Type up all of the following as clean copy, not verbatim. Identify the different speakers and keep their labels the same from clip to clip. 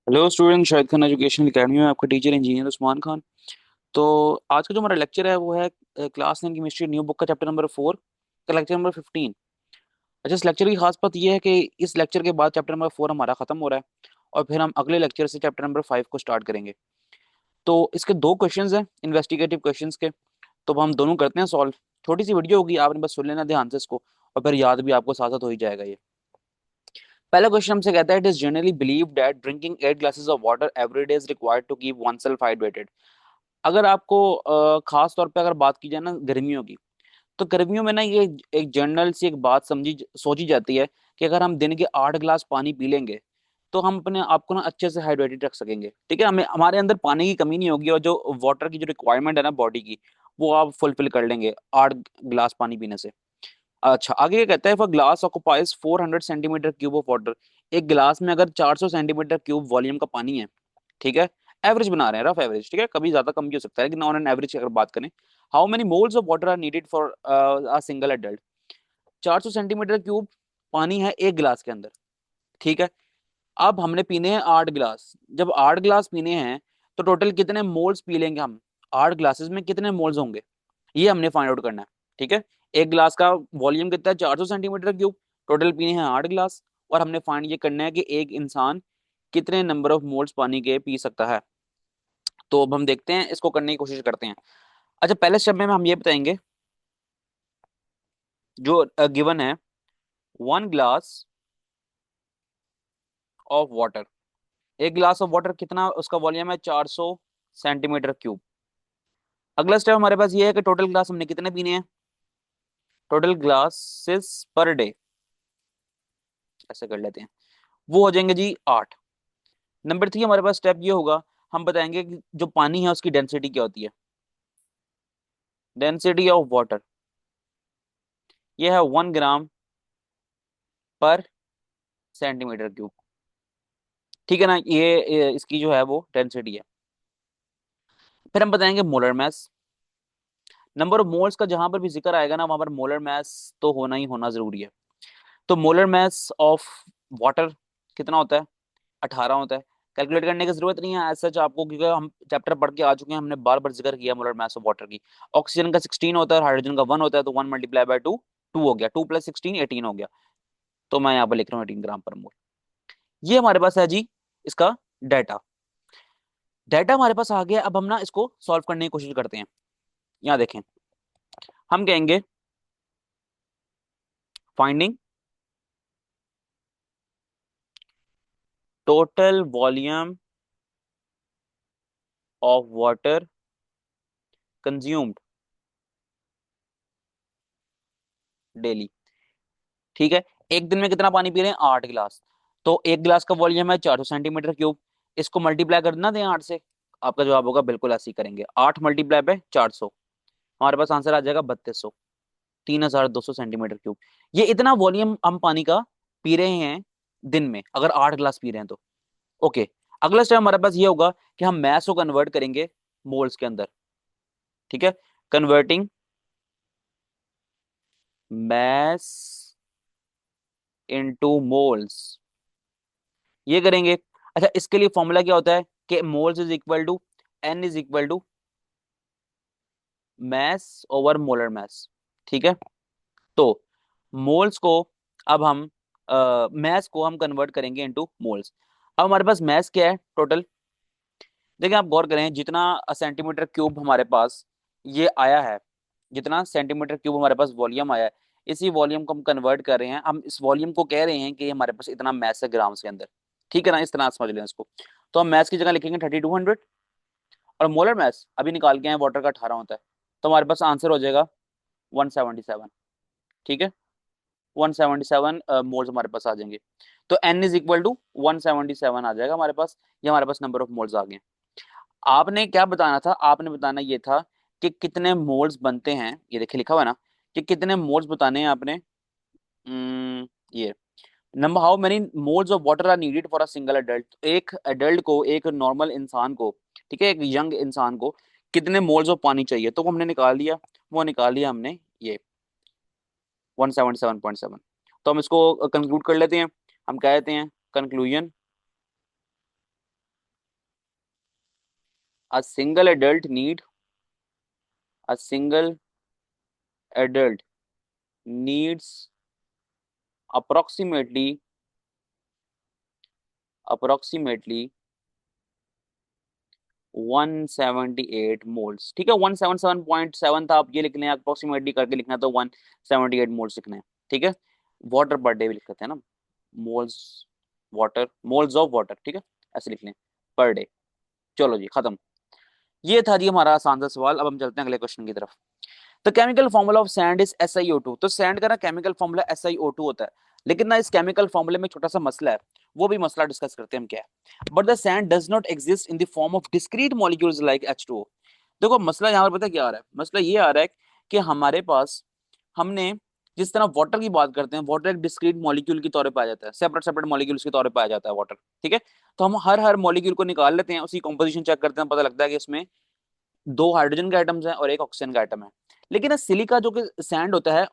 Speaker 1: Hello student, Shahid Khan education academy में आपका teacher engineer Usman Khan. तो आज का जो हमारा लेक्चर है वो है क्लास 9 केमिस्ट्री न्यू बुक का चैप्टर नंबर 4 का लेक्चर नंबर 15। अच्छा, इस लेक्चर की खास बात यह है कि इस लेक्चर के बाद चैप्टर नंबर 4 हमारा खत्म हो रहा है और फिर हम अगले लेक्चर से चैप्टर नंबर 5 को स्टार्ट करेंगे। तो इसके दो क्वेश्चंस हैं, इन्वेस्टिगेटिव क्वेश्चंस के। तो अब हम दोनों करते हैं सॉल्व। छोटी सी वीडियो होगी, आपने बस सुन लेना ध्यान से इसको, और फिर याद भी आपको साथ साथ हो ही जाएगा ये। पहला क्वेश्चन हमसे कहता है, it is generally believe that drinking 8 glasses of water every day is required to keep oneself hydrated. अगर आपको खास तौर पे अगर बात की जाए ना गर्मियों की, तो गर्मियों में ना ये एक जनरल सी एक बात समझी सोची जाती है कि अगर हम दिन के 8 गिलास पानी पी लेंगे तो हम अपने आप को ना अच्छे से हाइड्रेटेड रख सकेंगे। ठीक है, हमें हमारे अंदर पानी की कमी नहीं होगी और जो वाटर की जो रिक्वायरमेंट है ना बॉडी की, वो आप फुलफिल कर लेंगे 8 गिलास पानी पीने से। अच्छा, आगे ये कहता है, if a glass occupies 400 centimetre cube of water, एक गिलास में अगर 400 सेंटीमीटर क्यूब वॉल्यूम का पानी है, ठीक है, एवरेज बना रहे हैं, रफ एवरेज, ठीक है, कभी ज्यादा कम भी हो सकता है लेकिन ऑन एन एवरेज की अगर बात करें, how many moles of water are needed for a single adult. 400 centimetre cube पानी है एक गिलास के अंदर, ठीक है। अब हमने पीने हैं 8 गिलास, जब 8 गिलास पीने हैं तो टोटल कितने मोल्स पी लेंगे हम, 8 ग्लासेस में कितने मोल्स होंगे, ये हमने फाइंड आउट करना है। ठीक है, एक गिलास का वॉल्यूम कितना है, 400 सेंटीमीटर क्यूब, टोटल पीने हैं 8 गिलास, और हमने फाइंड ये करना है कि एक इंसान कितने नंबर ऑफ मोल्स पानी के पी सकता है। तो अब हम देखते हैं, इसको करने की कोशिश करते हैं। अच्छा, पहले स्टेप में हम ये बताएंगे, जो गिवन है, 1 ग्लास ऑफ वाटर, एक गिलास ऑफ वाटर कितना उसका वॉल्यूम है, 400 सेंटीमीटर क्यूब। अगला स्टेप हमारे पास ये है कि टोटल ग्लास हमने कितने पीने हैं, टोटल ग्लासेस पर डे, ऐसे कर लेते हैं, वो हो जाएंगे जी 8। नंबर 3 हमारे पास स्टेप ये होगा, हम बताएंगे कि जो पानी है उसकी डेंसिटी क्या होती है, डेंसिटी ऑफ वाटर, ये है 1 ग्राम पर सेंटीमीटर क्यूब। ठीक है ना, ये इसकी जो है वो डेंसिटी है। फिर हम बताएंगे molar mass, number of moles का जहां पर भी जिक्र आएगा ना वहां पर मोलर मास तो होना ही होना जरूरी है। तो मोलर मास ऑफ वाटर कितना होता है, 18 होता है। कैलकुलेट करने की जरूरत नहीं है एज सच आपको, क्योंकि हम चैप्टर पढ़ के आ चुके हैं, हमने बार बार जिक्र किया मोलर मास ऑफ वाटर की। ऑक्सीजन का 16 होता है और हाइड्रोजन का 1 होता है, तो 1 × 2 2 हो गया, 2 + 16 18 हो गया। तो मैं यहाँ पर लिख रहा हूँ 18 ग्राम पर मोल। ये हमारे पास है जी इसका डाटा। डाटा हमारे पास आ गया, अब हम ना इसको सॉल्व करने की कोशिश करते हैं। यहाँ देखें, हम कहेंगे finding total volume of water consumed daily. ठीक है, एक दिन में कितना पानी पी रहे हैं, 8 गिलास। तो एक गिलास का वॉल्यूम है 400 सेंटीमीटर क्यूब, इसको मल्टीप्लाई कर देना दें 8 से, आपका जवाब होगा बिल्कुल ऐसे ही करेंगे, 8 × 400, हमारे पास आंसर आ जाएगा 3200, 3200 सेंटीमीटर क्यूब। ये इतना वॉल्यूम हम पानी का पी रहे हैं दिन में, अगर 8 गिलास पी रहे हैं तो। ओके, अगला स्टेप हमारे पास ये होगा कि हम मैस को कन्वर्ट करेंगे मोल्स के अंदर। ठीक है, कन्वर्टिंग मैस इनटू मोल्स, ये करेंगे। अच्छा, इसके लिए फॉर्मूला क्या होता है कि moles is equal to n is equal to mass over molar mass. ठीक है, तो मोल्स को अब हम मैस को हम कन्वर्ट करेंगे इनटू मोल्स। अब हमारे पास मैस क्या है टोटल, देखिए आप गौर करें, जितना सेंटीमीटर क्यूब हमारे पास ये आया है, जितना सेंटीमीटर क्यूब हमारे पास वॉल्यूम आया है, इसी वॉल्यूम को हम कन्वर्ट कर रहे हैं, हम इस वॉल्यूम को कह रहे हैं कि हमारे पास इतना मैस है ग्राम्स के अंदर। ठीक है ना, इस तरह समझ लें इसको। तो हम मैस की जगह लिखेंगे 3200, और मोलर मैस अभी निकाल के आए वाटर का 18 होता है, तो हमारे पास आंसर हो जाएगा 177। ठीक है, 177 मोल्स हमारे पास आ जाएंगे। तो एन इज इक्वल टू 177 आ जाएगा हमारे पास, ये हमारे पास नंबर ऑफ मोल्स आ गए। आपने क्या बताना था, आपने बताना ये था कि कितने मोल्स बनते हैं, ये देखिए लिखा हुआ है ना, कि कितने मोल्स बताने हैं आपने। ये number, how many moles of water are needed for a single adult, एक एडल्ट को, एक नॉर्मल इंसान को, ठीक है, एक यंग इंसान को कितने मोल्स ऑफ पानी चाहिए, तो वो हमने निकाल लिया, वो निकाल लिया हमने ये 177.7। तो हम इसको कंक्लूड कर लेते हैं, हम कह देते हैं conclusion, a single adult need a single adult needs approximately 178 moles. ठीक है, 177.7 था, आप ये लिख लें, अप्रोक्सीमेटली करके लिखना तो 178 मोल्स लिखना है। ठीक है, वाटर पर डे भी लिख सकते हैं ना, moles water, moles of water, ठीक है, ऐसे लिख लें पर डे। चलो जी, खत्म। ये था जी हमारा आसान सा सवाल। अब हम चलते हैं अगले क्वेश्चन की तरफ। The chemical formula of sand is SiO2। तो सैंड का ना केमिकल फॉर्मूला SiO2 होता है, लेकिन ना इस केमिकल फॉर्मूले में छोटा सा मसला है, वो भी मसला डिस्कस करते हैं हम क्या है। But the sand does not exist in the form of discrete molecules like H2O। देखो मसला यहाँ पर पता क्या आ रहा है, मसला ये आ रहा है कि हमारे पास, हमने जिस तरह वाटर की बात करते हैं, वाटर एक डिस्क्रीट मॉलिक्यूल के तौर पे पाया जाता है, सेपरेट सेपरेट मॉलिक्यूल्स के तौर पे पाया जाता है वाटर। ठीक है, तो हम हर हर मॉलिक्यूल को निकाल लेते हैं, उसकी कंपोजिशन चेक करते हैं, पता लगता है कि इसमें दो हाइड्रोजन के आइटम्स हैं और एक ऑक्सीजन का आइटम है। लेकिन सिलिका जो कि सैंड होता है,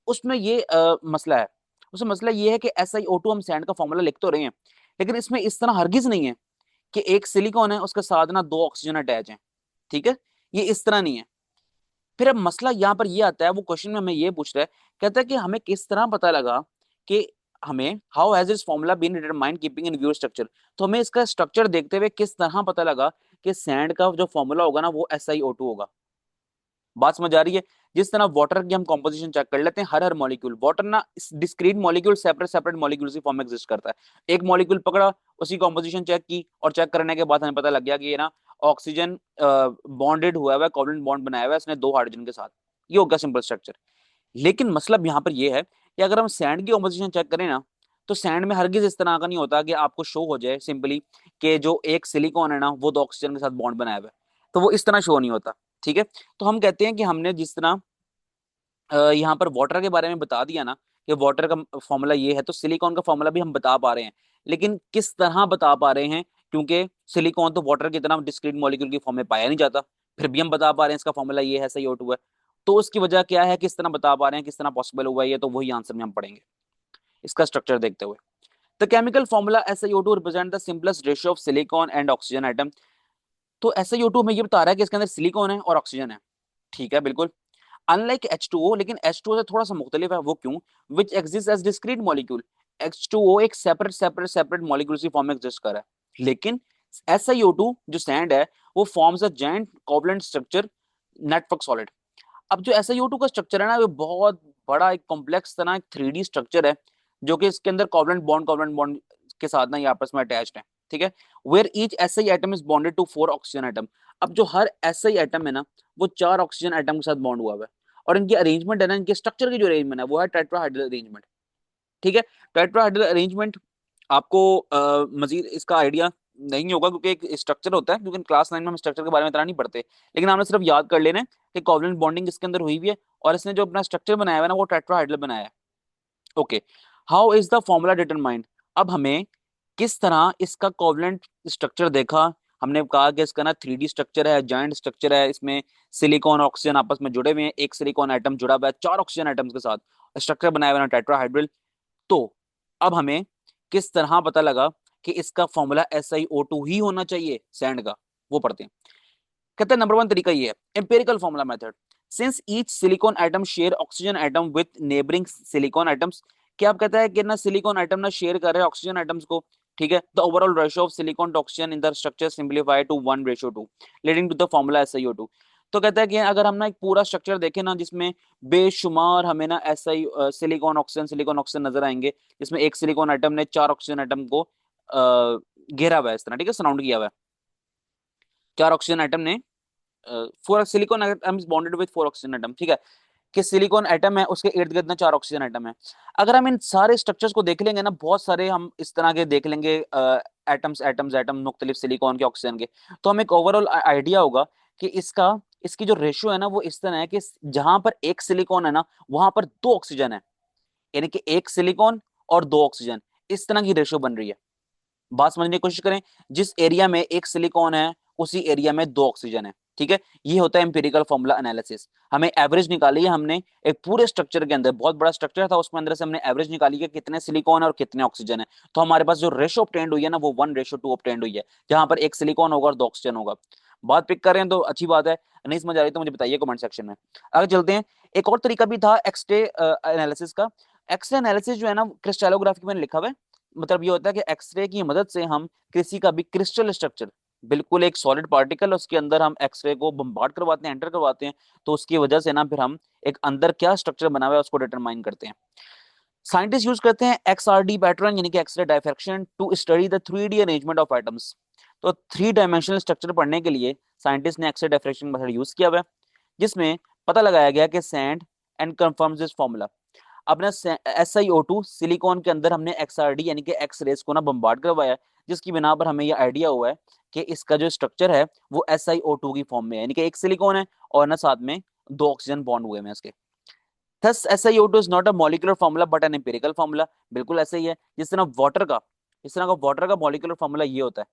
Speaker 1: उसमें ये मसला है। उसमें मसला ये है कि SiO2 हम सैंड का फॉर्मूला लिख तो रहे हैं, लेकिन इसमें इस तरह हरगिज नहीं है कि एक सिलिकॉन है उसके साथ ना दो ऑक्सीजन अटैच हैं। ठीक है, ये इस तरह नहीं है। फिर अब मसला यहाँ पर ये आता है, वो क्वेश्चन में हमें ये पूछ रहा है, कहता है कि हमें किस तरह पता लगा कि हमें how has this formula been determined keeping in view structure. तो हमें इसका स्ट्रक्चर देखते हुए किस तरह पता लगा कि सैंड का जो फॉर्मूला होगा ना वो SiO2 होगा। बात समझ आ रही है। जिस तरह वाटर की हम कंपोजिशन चेक कर लेते हैं, हर हर मॉलिक्यूल, वाटर ना discrete molecule separate separate molecules की फॉर्म में एग्जिस्ट करता है। एक मॉलिक्यूल पकड़ा, उसकी कंपोजिशन चेक की, और चेक करने के बाद हमें पता लग गया कि ये ना ऑक्सीजन बॉन्डेड हुआ है, कोवलेंट बॉन्ड बनाया हुआ है इसने दो हाइड्रोजन के साथ। ये हो गया सिंपल स्ट्रक्चर। लेकिन मतलब यहाँ पर ये है कि अगर हम सैंड की कंपोजिशन चेक करें ना, तो सैंड में हरगिज इस तरह का नहीं होता कि आपको शो हो जाए सिंपली कि जो एक सिलिकॉन है ना वो दो ऑक्सीजन के साथ बॉन्ड बनाया हुआ है, तो वो इस तरह शो नहीं होता। ठीक है, तो हम कहते हैं कि हमने जिस तरह यहाँ पर वाटर के बारे में बता दिया ना कि वाटर का फॉर्मूला ये है, तो सिलिकॉन का फॉर्मूला भी हम बता पा रहे हैं, लेकिन किस तरह बता पा रहे हैं, क्योंकि सिलिकॉन तो वाटर की तरह डिस्क्रीट मॉलिक्यूल की फॉर्म में पाया नहीं जाता, फिर भी हम बता पा रहे हैं इसका फॉर्मूला ये है, SiO2 है। तो उसकी वजह क्या है, किस तरह बता पा रहे हैं, किस तरह पॉसिबल हुआ है, ये तो वही आंसर में हम पढ़ेंगे इसका स्ट्रक्चर देखते हुए। The chemical formula SiO2 represent the simplest ratio of silicon and oxygen atom. तो SiO2 में ये बता रहा है कि इसके अंदर सिलिकॉन है और ऑक्सीजन है। ठीक है, बिल्कुल। अनलाइक H2O, लेकिन H2O से थोड़ा सा मुख्तलिफ है, वो क्यों? Which exist as discrete molecule. H2O एक सेपरेट सेपरेट सेपरेट मॉलिक्यूल की फॉर्म में एग्जिस्ट कर रहा है, लेकिन SiO2 जो सैंड है वो forms a giant covalent structure network solid. अब जो SiO2 का स्ट्रक्चर है ना, वो बहुत बड़ा एक कॉम्प्लेक्स तरह एक 3D स्ट्रक्चर है, जो कि इसके अंदर कोवलेंट बॉन्ड के साथ ना ये आपस में अटैच्ड है। ठीक है, where each SI atom is bonded to 4 oxygen atom. अब जो हर SI एटम है ना वो 4 ऑक्सीजन एटम के साथ बॉन्ड हुआ है, और इनकी अरेंजमेंट है ना, इनके स्ट्रक्चर की जो अरेंजमेंट है वो है टेट्राहाइड्रल अरेंजमेंट। ठीक है, टेट्राहाइड्रल अरेंजमेंट आपको मजीद इसका आइडिया नहीं होगा, क्योंकि एक स्ट्रक्चर होता है, क्योंकि क्लास 9 में हम स्ट्रक्चर के बारे में इतना नहीं पढ़ते, लेकिन हमने सिर्फ याद कर लेना है कि कोवलेंट बॉन्डिंग इसके अंदर हुई हुई है, और इसने जो अपना स्ट्रक्चर बनाया है ना वो टेट्राहाइड्रल बनाया है। Okay, how is the formula determined. अब हमें किस तरह इसका कोवलेंट स्ट्रक्चर देखा, हमने कहा कि इसका ना 3D स्ट्रक्चर है, जॉइंट स्ट्रक्चर है, इसमें सिलिकॉन ऑक्सीजन आपस में जुड़े हुए हैं, एक सिलिकॉन एटम जुड़ा हुआ है 4 ऑक्सीजन एटम्स के साथ, स्ट्रक्चर बनाया हुआ है टेट्राहाइड्रल। तो अब हमें किस तरह पता लगा कि इसका फॉर्मूला SiO2 ही होना चाहिए सैंड का, वो पढ़ते हैं। कहते हैं नंबर 1 तरीका ये है, empirical formula method. Since each silicon atom share oxygen atom with neighbouring silicon atoms. क्या आप कहता है कि ना सिलिकॉन एटम ना शेयर कर रहे हैं ऑक्सीजन एटम्स को। ठीक है, the overall ratio of silicon to oxygen in the structure simplify to 1:2 leading to the formula SiO2। तो कहता है कि अगर हम ना एक पूरा स्ट्रक्चर देखें ना, जिसमें बेशुमार हमें ना सिलिकॉन ऑक्सीजन नजर आएंगे, जिसमें एक सिलिकॉन एटम ने 4 ऑक्सीजन एटम को घेरा हुआ है इस तरह, ठीक है, सराउंड किया हुआ है 4 ऑक्सीजन एटम ने, 4 silicon atom is bonded with 4 oxygen atom. ठीक है, कि सिलिकॉन एटम है उसके इर्द गिर्द ना 4 ऑक्सीजन एटम है। अगर हम इन सारे स्ट्रक्चर्स को देख लेंगे ना, बहुत सारे हम इस तरह के देख लेंगे एटम्स एटम्स एटम मुख्तलिफ सिलिकॉन के ऑक्सीजन के, तो हमें एक ओवरऑल आइडिया होगा कि इसकी जो रेशियो है ना वो इस तरह है कि जहां पर एक सिलिकॉन है ना वहां पर दो ऑक्सीजन है, यानी कि एक सिलिकॉन और दो ऑक्सीजन, इस तरह की रेशियो बन रही है। बात समझने की कोशिश करें, जिस एरिया में एक सिलिकॉन है उसी एरिया में दो ऑक्सीजन है। ठीक है, ये होता है एम्पिरिकल फॉर्मूला एनालिसिस। हमें एवरेज निकाली है हमने, एक पूरे स्ट्रक्चर के अंदर बहुत बड़ा स्ट्रक्चर था, उसमें अंदर से हमने एवरेज निकाली है कितने सिलिकॉन है और कितने ऑक्सीजन है। तो हमारे पास जो रेशो ऑब्टेंड हुई है ना वो 1:2 ऑब्टेंड हुई है, जहां पर एक सिलिकॉन होगा और दो ऑक्सीजन होगा। बात पिक कर रहे हैं तो अच्छी बात है, नहीं समझ आ रही तो मुझे बताइए कमेंट सेक्शन में। आगे चलते हैं। एक और तरीका भी था एक्सरे एनालिसिस का। एक्सरे एनालिसिस जो है ना, क्रिस्टलोग्राफी में लिखा हुआ है। मतलब ये होता है कि एक्सरे की मदद से हम किसी का भी क्रिस्टल स्ट्रक्चर, बिल्कुल एक सॉलिड पार्टिकल, उसके अंदर हम एक्सरे को बम्बार्ड करवाते हैं, एंटर करवाते हैं, तो उसकी वजह से ना फिर हम एक अंदर क्या स्ट्रक्चर बना हुआ है उसको डिटरमाइन करते हैं। साइंटिस्ट यूज करते हैं एक्सआरडी पैटर्न यानी कि X-ray diffraction to study the 3D arrangement of atoms. तो 3 डायमेंशनल स्ट्रक्चर पढ़ने के लिए साइंटिस्ट ने एक्सरे डायफ्रैक्शन मेथड यूज किया हुआ है, जिसमें पता लगाया गया कि sand and confirms this formula. अपने SiO2 सिलिकॉन के अंदर हमने XRD यानी कि एक्स रेस को ना बम्बार्ड करवाया है, जिसकी बिना पर हमें ये आइडिया हुआ है कि इसका जो स्ट्रक्चर है वो SiO2 की फॉर्म में है, यानी कि एक सिलिकॉन है और ना साथ में 2 ऑक्सीजन बॉन्ड हुए हैं इसके। Thus SiO2 is not a molecular formula but an empirical formula. बिल्कुल ऐसे ही है जिस तरह का वाटर का मॉलिक्यूलर फॉर्मूला ये होता है,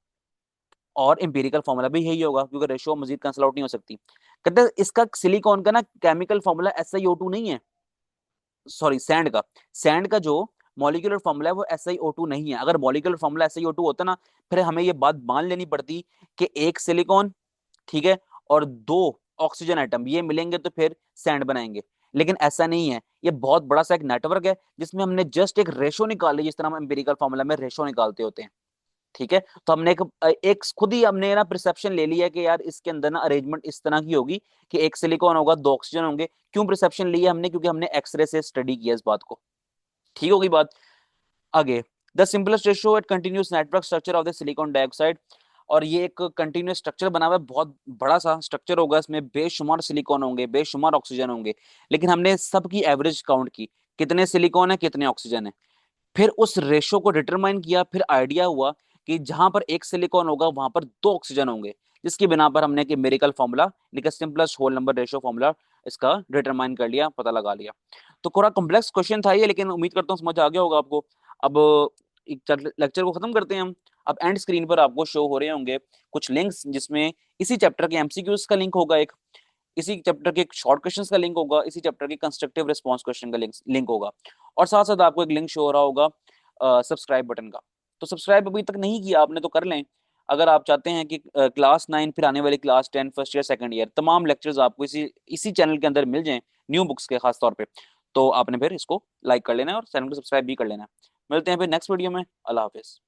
Speaker 1: और एम्पिरिकल फॉर्मूला भी यही होगा, क्योंकि रेशियो मजीद कैंसिल आउट नहीं हो सकती। कहते हैं इसका सिलिकॉन का ना केमिकल फॉर्मूला SiO2 नहीं है, सॉरी सैंड का जो मॉलिक्यूलर फॉर्मूला है वो SiO2 नहीं है। अगर मॉलिक्यूलर फॉर्मूला SiO2 होता ना, फिर हमें ये बात मान लेनी पड़ती कि एक सिलिकॉन, ठीक है, और 2 ऑक्सीजन एटम ये मिलेंगे तो फिर सैंड बनाएंगे। लेकिन ऐसा नहीं है, ये बहुत बड़ा सा एक नेटवर्क है जिसमें हमने जस्ट एक रेशो निकाल ली, जिस तरह हम एम्पिरिकल फॉर्मूला में रेशो निकालते होते हैं। ठीक है, तो हमने एक खुद ही हमने ना परसेप्शन ले लिया कि यार इसके अंदर ना अरेंजमेंट इस तरह की होगी कि एक सिलिकॉन होगा, 2 ऑक्सीजन होंगे। क्यों परसेप्शन लिया हमने? क्योंकि हमने एक्सरे से स्टडी किया इस बात को। ठीक होगी बात। आगे, the simplest ratio at continuous network structure of the silicon dioxide. और ये एक कंटिन्यूस स्ट्रक्चर बना हुआ है, बहुत बड़ा सा स्ट्रक्चर होगा, इसमें बेशुमार सिलिकॉन होंगे, बेशुमार ऑक्सीजन होंगे, लेकिन हमने सबकी एवरेज काउंट की, कितने सिलिकॉन है कितने ऑक्सीजन है, फिर उस रेशो को डिटरमाइन किया, फिर आइडिया हुआ कि जहां पर एक सिलिकॉन होगा वहां पर 2 ऑक्सीजन होंगे, जिसकी बिना पर हमने कि मेरिकल फॉर्मूला लिखा, simplest whole number ratio formula इसका डिटरमाइन कर लिया, पता लगा लिया। तो थोड़ा कॉम्प्लेक्स क्वेश्चन था ये, लेकिन उम्मीद करता हूँ समझ आ गया होगा आपको। अब लेक्चर को खत्म करते हैं हम। अब एंड स्क्रीन पर आपको शो हो रहे होंगे कुछ लिंक्स, जिसमें इसी चैप्टर के MCQs का लिंक होगा एक, इसी चैप्टर के शॉर्ट क्वेश्चंस का लिंक होगा, इसी चैप्टर के कंस्ट्रक्टिव रिस्पांस क्वेश्चन का लिंक होगा, और साथ साथ आपको एक लिंक शो हो रहा होगा सब्सक्राइब बटन का। तो सब्सक्राइब अभी तक नहीं किया आपने तो कर लें। अगर आप चाहते हैं कि क्लास 9 फिर आने वाली class 10 first year second year तमाम लेक्चर्स आपको इसी इसी चैनल के अंदर मिल जाएं, न्यू बुक्स के खास तौर पे, तो आपने फिर इसको लाइक कर लेना है और चैनल को सब्सक्राइब भी कर लेना है। मिलते हैं फिर नेक्स्ट वीडियो में। अल्लाह हाफिज।